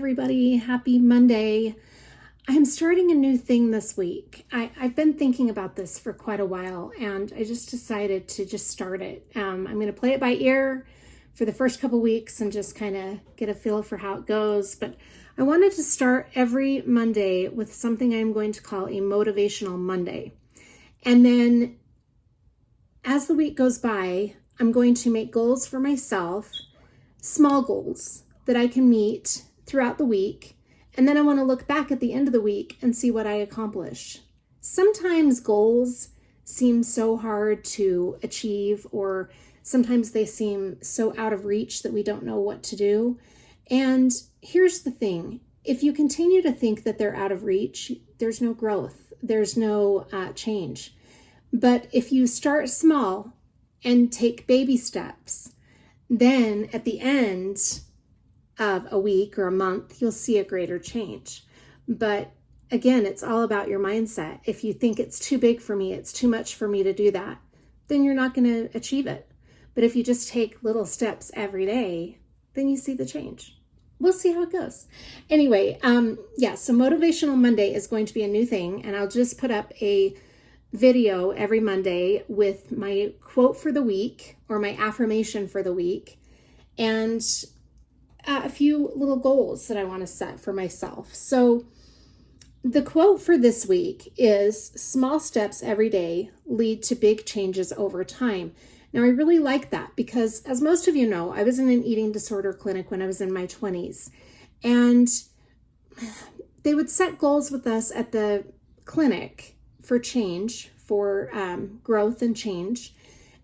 everybody. Happy Monday. I'm starting a new thing this week. I've been thinking about this for quite a while, and I just decided to just start it. I'm going to play it by ear for the first couple weeks and just kind of get a feel for how it goes. But I wanted to start every Monday with something I'm going to call a Motivational Monday. And then as the week goes by, I'm going to make goals for myself, small goals that I can meet throughout the week. And then I want to look back at the end of the week and see what I accomplished. Sometimes goals seem so hard to achieve, or sometimes they seem so out of reach that we don't know what to do. And here's the thing. If you continue to think that they're out of reach, there's no growth. There's no change. But if you start small and take baby steps, then at the end of a week or a month, you'll see a greater change. But again, it's all about your mindset. If you think it's too big for me, it's too much for me to do that, then you're not going to achieve it. But if you just take little steps every day, then you see the change. We'll see how it goes. Anyway, so Motivational Monday is going to be a new thing, and I'll just put up a video every Monday with my quote for the week or my affirmation for the week, and a few little goals that I want to set for myself. So the quote for this week is, "Small steps every day lead to big changes over time." Now, I really like that because, as most of you know, I was in an eating disorder clinic when I was in my 20s, and they would set goals with us at the clinic for change, for growth and change.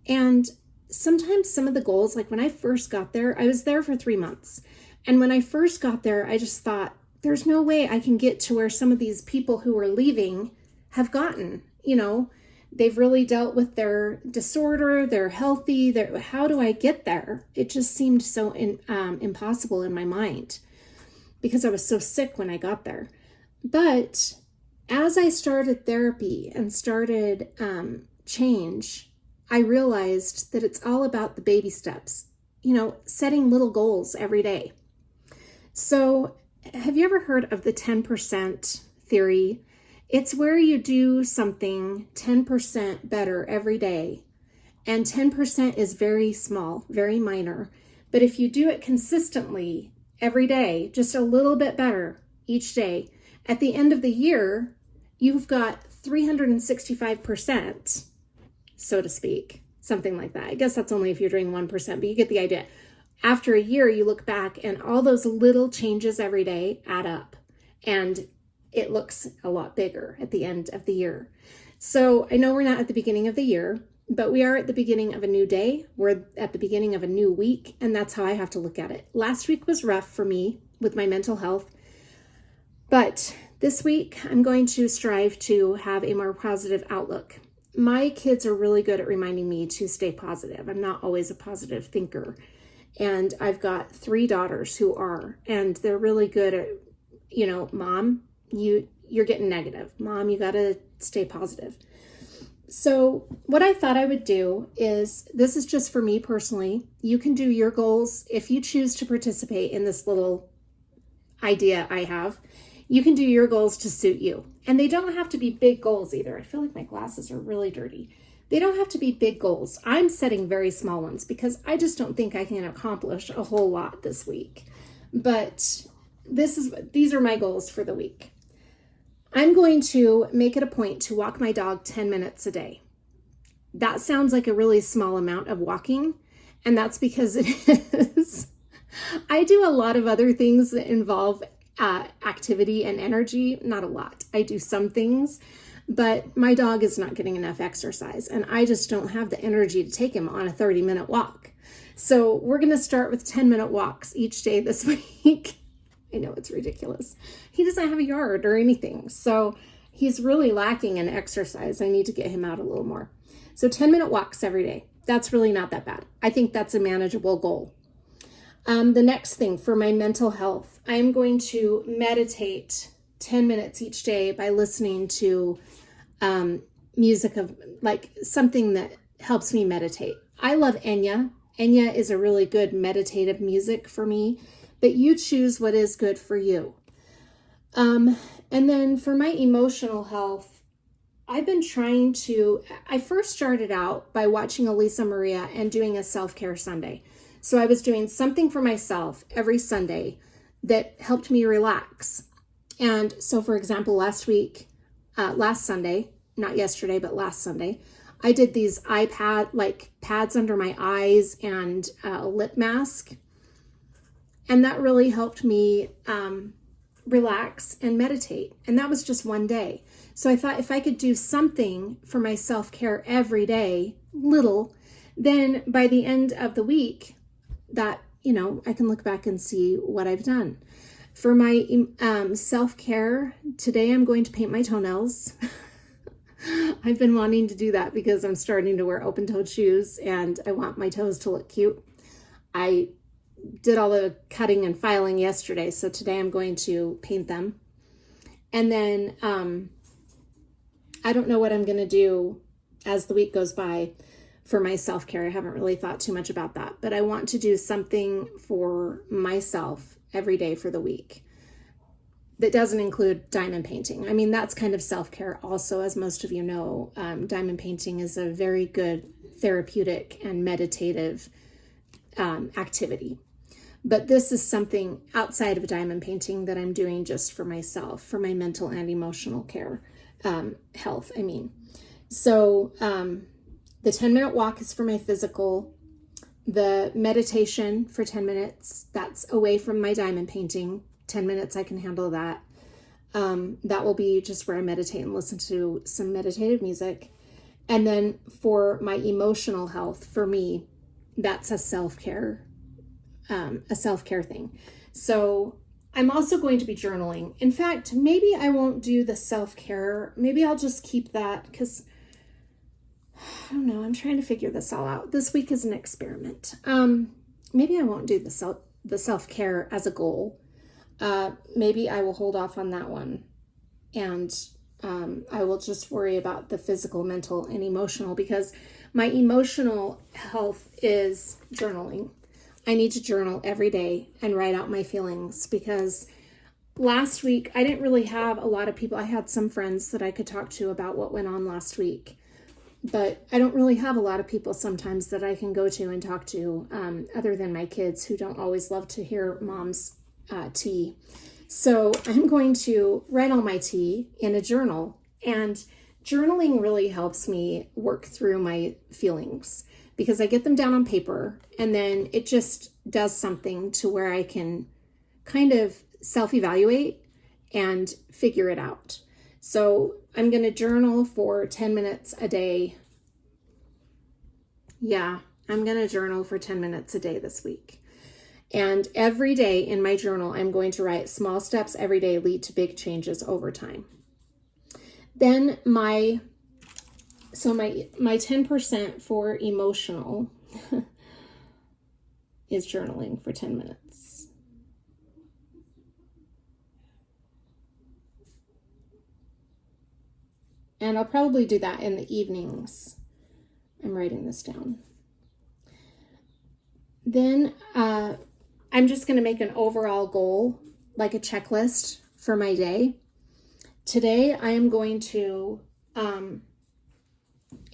And sometimes some of the goals, like when I first got there, I was there for 3 months. And when I first got there, I just thought, there's no way I can get to where some of these people who are leaving have gotten. You know, they've really dealt with their disorder, they're healthy, how do I get there? It just seemed so impossible in my mind because I was so sick when I got there. But as I started therapy and started change, I realized that it's all about the baby steps, setting little goals every day. So have you ever heard of the 10% theory? It's where you do something 10% better every day. And 10% is very small, very minor. But if you do it consistently every day, just a little bit better each day, at the end of the year, you've got 365%, so to speak, something like that. I guess that's only if you're doing 1%, but you get the idea. After a year, you look back and all those little changes every day add up, and it looks a lot bigger at the end of the year. So I know we're not at the beginning of the year, but we are at the beginning of a new day. We're at the beginning of a new week, and that's how I have to look at it. Last week was rough for me with my mental health, but this week, I'm going to strive to have a more positive outlook. My kids are really good at reminding me to stay positive. I'm not always a positive thinker. And I've got 3 daughters who are, and they're really good at, Mom, you're getting negative. Mom, you got to stay positive. So what I thought I would do is, this is just for me personally. You can do your goals if you choose to participate in this little idea I have. You can do your goals to suit you. And they don't have to be big goals either. I feel like my glasses are really dirty. They don't have to be big goals. I'm setting very small ones because I just don't think I can accomplish a whole lot this week. But these are my goals for the week. I'm going to make it a point to walk my dog 10 minutes a day. That sounds like a really small amount of walking, and that's because it is. I do a lot of other things that involve activity and energy. Not a lot. I do some things, but my dog is not getting enough exercise, and I just don't have the energy to take him on a 30-minute walk. So we're going to start with 10-minute walks each day this week. I know it's ridiculous. He doesn't have a yard or anything, so he's really lacking in exercise. I need to get him out a little more. So 10-minute walks every day. That's really not that bad. I think that's a manageable goal. The next thing for my mental health, I'm going to meditate 10 minutes each day by listening to music of like something that helps me meditate. I love Enya. Enya is a really good meditative music for me but you choose what is good for you. And then for my emotional health, I first started out by watching Elisa Maria and doing a self-care Sunday. So I was doing something for myself every Sunday that helped me relax. And so, for example, last Sunday, not yesterday, but last Sunday, I did these pads under my eyes and a lip mask. And that really helped me relax and meditate. And that was just one day. So I thought if I could do something for my self-care every day, little, then by the end of the week, that, I can look back and see what I've done. For my self-care, today I'm going to paint my toenails. I've been wanting to do that because I'm starting to wear open-toed shoes and I want my toes to look cute. I did all the cutting and filing yesterday, so today I'm going to paint them. And then I don't know what I'm going to do as the week goes by for my self-care. I haven't really thought too much about that, but I want to do something for myself every day for the week that doesn't include diamond painting. I mean, that's kind of self-care also, as most of you know. Diamond painting is a very good therapeutic and meditative activity. But this is something outside of diamond painting that I'm doing just for myself, for my mental and emotional care, health, I mean. So the 10-minute walk is for my physical. The meditation for 10 minutes, that's away from my diamond painting. 10 minutes, I can handle that. That will be just where I meditate and listen to some meditative music. And then for my emotional health, for me, that's a self-care thing. So I'm also going to be journaling. In fact, maybe I won't do the self-care. Maybe I'll just keep that because I don't know. I'm trying to figure this all out. This week is an experiment. Maybe I won't do the self-care as a goal. Maybe I will hold off on that one. And I will just worry about the physical, mental, and emotional because my emotional health is journaling. I need to journal every day and write out my feelings because last week I didn't really have a lot of people. I had some friends that I could talk to about what went on last week, but I don't really have a lot of people sometimes that I can go to and talk to other than my kids who don't always love to hear mom's tea. So I'm going to write all my tea in a journal, and journaling really helps me work through my feelings because I get them down on paper and then it just does something to where I can kind of self-evaluate and figure it out. So I'm going to journal for 10 minutes a day. Yeah, I'm going to journal for 10 minutes a day this week. And every day in my journal, I'm going to write small steps every day lead to big changes over time. Then my 10% for emotional is journaling for 10 minutes. And I'll probably do that in the evenings. I'm writing this down. Then I'm just going to make an overall goal, like a checklist for my day. Today, I am going to, in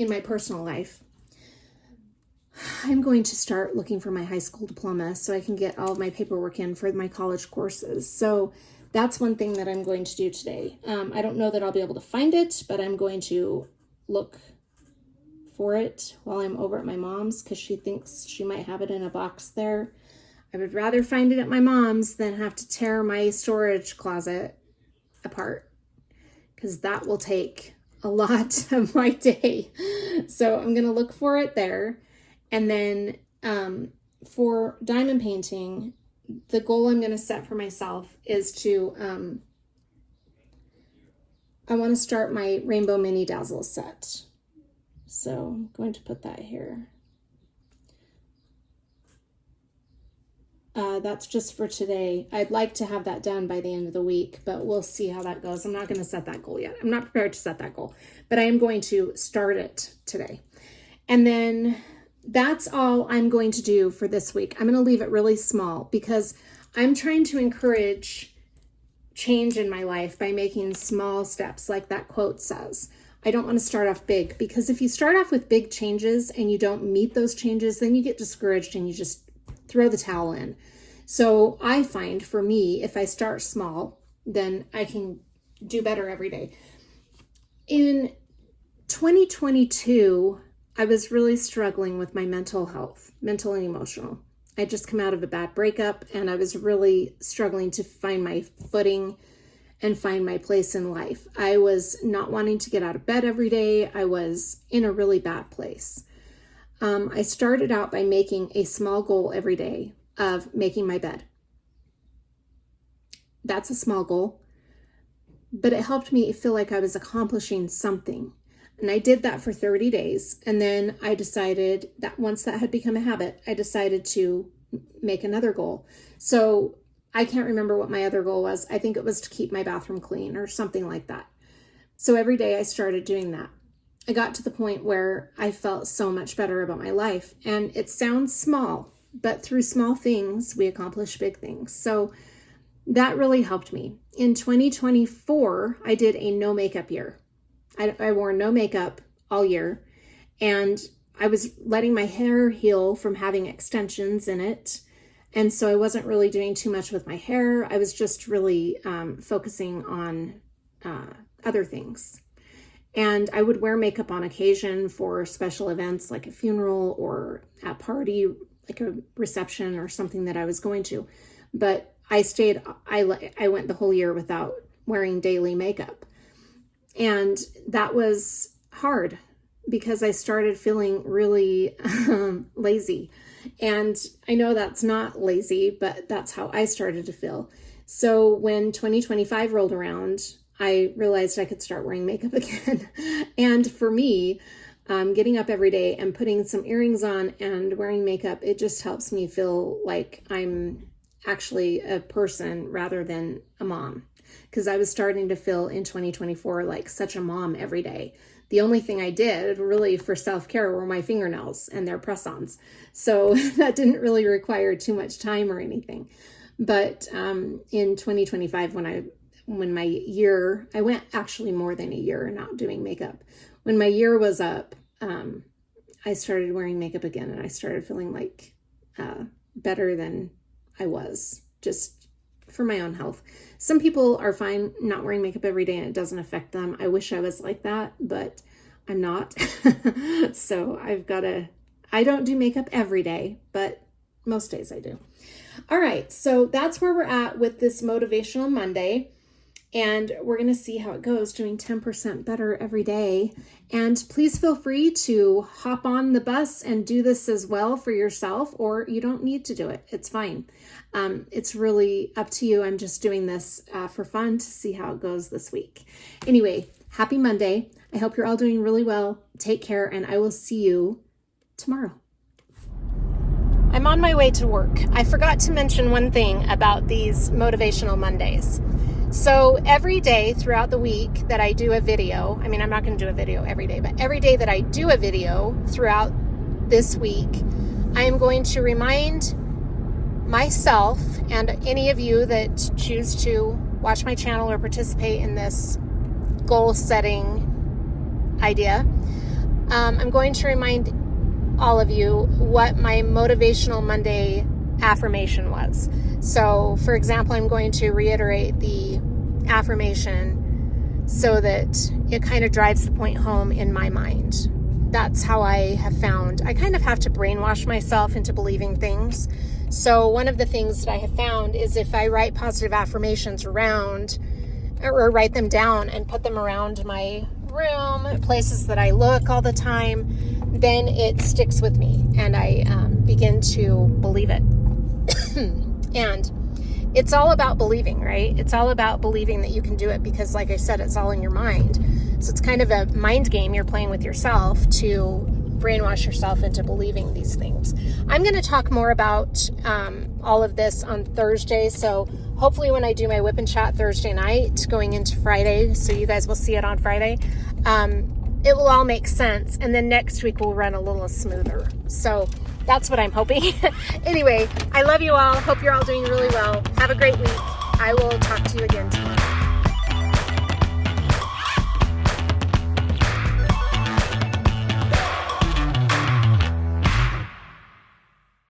my personal life, I'm going to start looking for my high school diploma so I can get all of my paperwork in for my college courses. So that's one thing that I'm going to do today. I don't know that I'll be able to find it, but I'm going to look for it while I'm over at my mom's because she thinks she might have it in a box there. I would rather find it at my mom's than have to tear my storage closet apart because that will take a lot of my day. So I'm going to look for it there. And then for diamond painting, the goal I'm going to set for myself is to, I want to start my Rainbow Mini Dazzle set. So I'm going to put that here. That's just for today. I'd like to have that done by the end of the week, but we'll see how that goes. I'm not going to set that goal yet. I'm not prepared to set that goal, but I am going to start it today. And then that's all I'm going to do for this week. I'm going to leave it really small because I'm trying to encourage change in my life by making small steps, like that quote says. I don't want to start off big, because if you start off with big changes and you don't meet those changes, then you get discouraged and you just throw the towel in. So I find for me, if I start small, then I can do better every day. In 2022, I was really struggling with my mental health, mental and emotional. I just come out of a bad breakup, and I was really struggling to find my footing and find my place in life. I was not wanting to get out of bed every day. I was in a really bad place. I started out by making a small goal every day of making my bed. That's a small goal, but it helped me feel like I was accomplishing something. And I did that for 30 days. And then I decided that once that had become a habit, I decided to make another goal. So I can't remember what my other goal was. I think it was to keep my bathroom clean or something like that. So every day I started doing that. I got to the point where I felt so much better about my life. And it sounds small, but through small things, we accomplish big things. So that really helped me. In 2024, I did a no makeup year. I wore no makeup all year, and I was letting my hair heal from having extensions in it. And so I wasn't really doing too much with my hair. I was just really focusing on other things. And I would wear makeup on occasion for special events like a funeral or a party, like a reception or something that I was going to. But I went the whole year without wearing daily makeup. And that was hard because I started feeling really lazy. And I know that's not lazy, but that's how I started to feel. So when 2025 rolled around, I realized I could start wearing makeup again. And for me, getting up every day and putting some earrings on and wearing makeup, it just helps me feel like I'm actually a person rather than a mom. Because I was starting to feel in 2024 like such a mom every day. The only thing I did really for self-care were my fingernails and their press-ons. So that didn't really require too much time or anything. But in 2025, when my year, I went actually more than a year not doing makeup. When my year was up, I started wearing makeup again, and I started feeling like better than I was, just for my own health. Some people are fine not wearing makeup every day and it doesn't affect them. I wish I was like that, but I'm not. So I don't do makeup every day, but most days I do. All right, so that's where we're at with this Motivational Monday. And we're going to see how it goes, doing 10% better every day. And please feel free to hop on the bus and do this as well for yourself, or you don't need to do it. It's fine. It's really up to you. I'm just doing this for fun to see how it goes this week. Anyway, happy Monday. I hope you're all doing really well. Take care, and I will see you tomorrow. I'm on my way to work. I forgot to mention one thing about these Motivational Mondays. So every day throughout the week that I do a video, I'm not going to do a video every day, but every day that I do a video throughout this week, I am going to remind myself and any of you that choose to watch my channel or participate in this goal setting idea. I'm going to remind all of you what my Motivational Monday affirmation was. So, for example, I'm going to reiterate the affirmation so that it kind of drives the point home in my mind. That's how I have found I kind of have to brainwash myself into believing things. So one of the things that I have found is if I write positive affirmations around, or write them down and put them around my room, places that I look all the time, then it sticks with me and I begin to believe it. And it's all about believing, right? It's all about believing that you can do it because, like I said, it's all in your mind. So it's kind of a mind game you're playing with yourself to brainwash yourself into believing these things. I'm going to talk more about all of this on Thursday. So hopefully when I do my Whip and Chat Thursday night going into Friday, so you guys will see it on Friday, it will all make sense. And then next week will run a little smoother. So That's what I'm hoping. Anyway, I love you all. Hope you're all doing really well. Have a great week. I will talk to you again tomorrow.